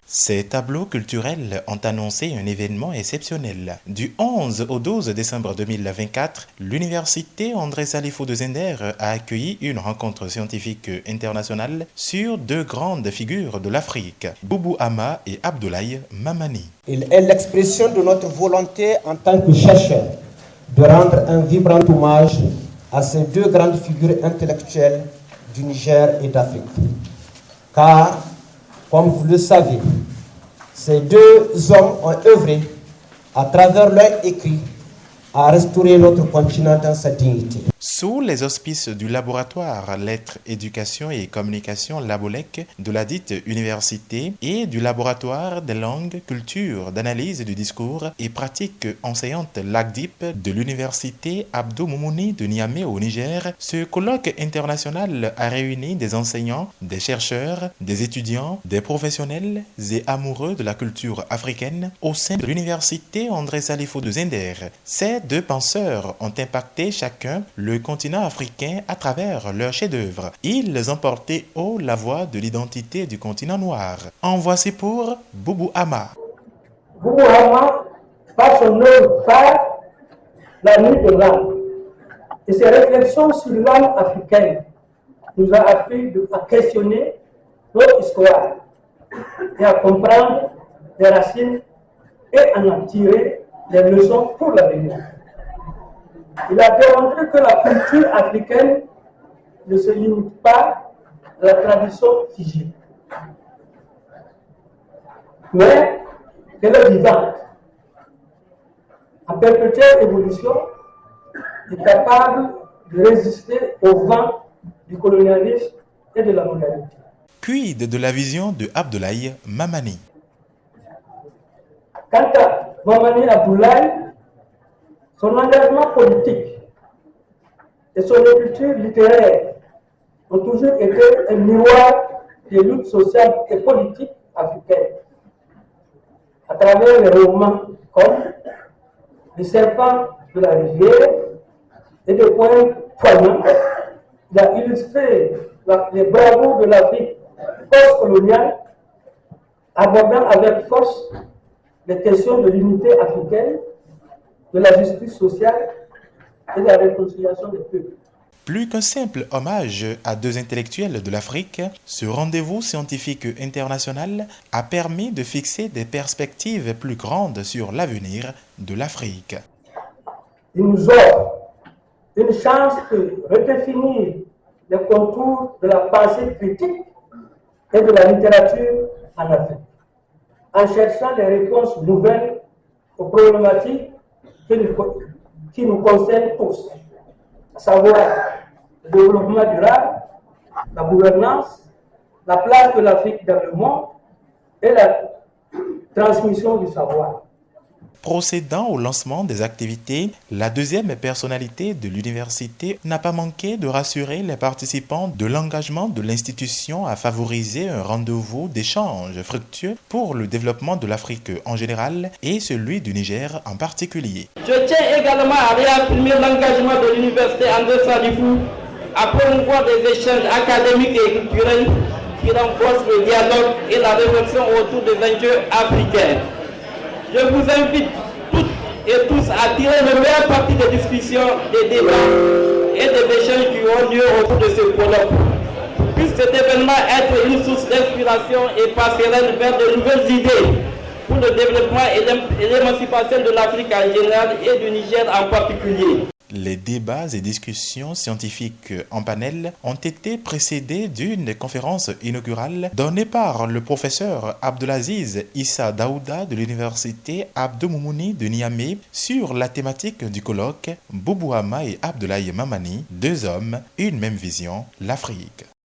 Ces tableaux culturels ont annoncé un événement exceptionnel. Du 11 au 12 décembre 2024, l'Université André Salifou de Zender a accueilli une rencontre scientifique internationale sur deux grandes figures de l'Afrique, Boubou Hama et Abdoulaye Mamani. Il est l'expression de notre volonté en tant que chercheurs de rendre un vibrant hommage à ces deux grandes figures intellectuelles du Niger et d'Afrique. Car, comme vous le savez, ces deux hommes ont œuvré, à travers leurs écrits, à restaurer notre continent dans sa dignité. Sous les auspices du laboratoire Lettres, Éducation et Communication Labolec de la dite université et du laboratoire des langues, culture, d'analyse du discours et pratiques enseignantes LACDIP de l'université Abdou Moumouni de Niamey au Niger, ce colloque international a réuni des enseignants, des chercheurs, des étudiants, des professionnels et amoureux de la culture africaine au sein de l'université André Salifou de Zender. Ces deux penseurs ont impacté chacun le continent africain à travers leurs chefs-d'œuvre. Ils ont porté haut la voix de l'identité du continent noir. En voici pour Boubou Hama. Boubou Hama, par son œuvre phare, La nuit de l'âme, et ses réflexions sur l'âme africaine, nous a appris à questionner notre histoire et à comprendre les racines et à en tirer des leçons pour l'avenir. Il a démontré que la culture africaine ne se limite pas à la tradition figée, mais qu'elle est vivante, en perpétuelle évolution, et capable de résister au vent du colonialisme et de la modernité. Quid de la vision de Abdoulaye Mamani? Quant à Mamani Abdoulaye, son engagement politique et son écriture littéraire ont toujours été un miroir des luttes sociales et politiques africaines. À travers les romans comme Le serpent de la rivière et des poèmes poignants, il a illustré les bravures de l'Afrique post-coloniale, abordant avec force les questions de l'unité africaine, de la justice sociale et de la réconciliation des peuples. Plus qu'un simple hommage à deux intellectuels de l'Afrique, ce rendez-vous scientifique international a permis de fixer des perspectives plus grandes sur l'avenir de l'Afrique. Il nous offre une chance de redéfinir les contours de la pensée critique et de la littérature en Afrique, en cherchant des réponses nouvelles aux problématiques qui nous concernent tous, à savoir le développement durable, la gouvernance, la place de l'Afrique dans le monde et la transmission du savoir. Procédant au lancement des activités, la deuxième personnalité de l'université n'a pas manqué de rassurer les participants de l'engagement de l'institution à favoriser un rendez-vous d'échange fructueux pour le développement de l'Afrique en général et celui du Niger en particulier. Je tiens également à réaffirmer l'engagement de l'université André Salifou à promouvoir des échanges académiques et culturels qui renforcent le dialogue et la réflexion autour des enjeux africains. Je vous invite toutes et tous à tirer le meilleur parti des discussions, des débats et des échanges qui auront lieu autour de ce colloque. Puisse cet événement être une source d'inspiration et passerelle vers de nouvelles idées pour le développement et l'émancipation de l'Afrique en général et du Niger en particulier. Les débats et discussions scientifiques en panel ont été précédés d'une conférence inaugurale donnée par le professeur Abdelaziz Issa Daouda de l'université Abdou Moumouni de Niamey sur la thématique du colloque Boubou Hama et Abdoulaye Mamani, deux hommes, une même vision, l'Afrique.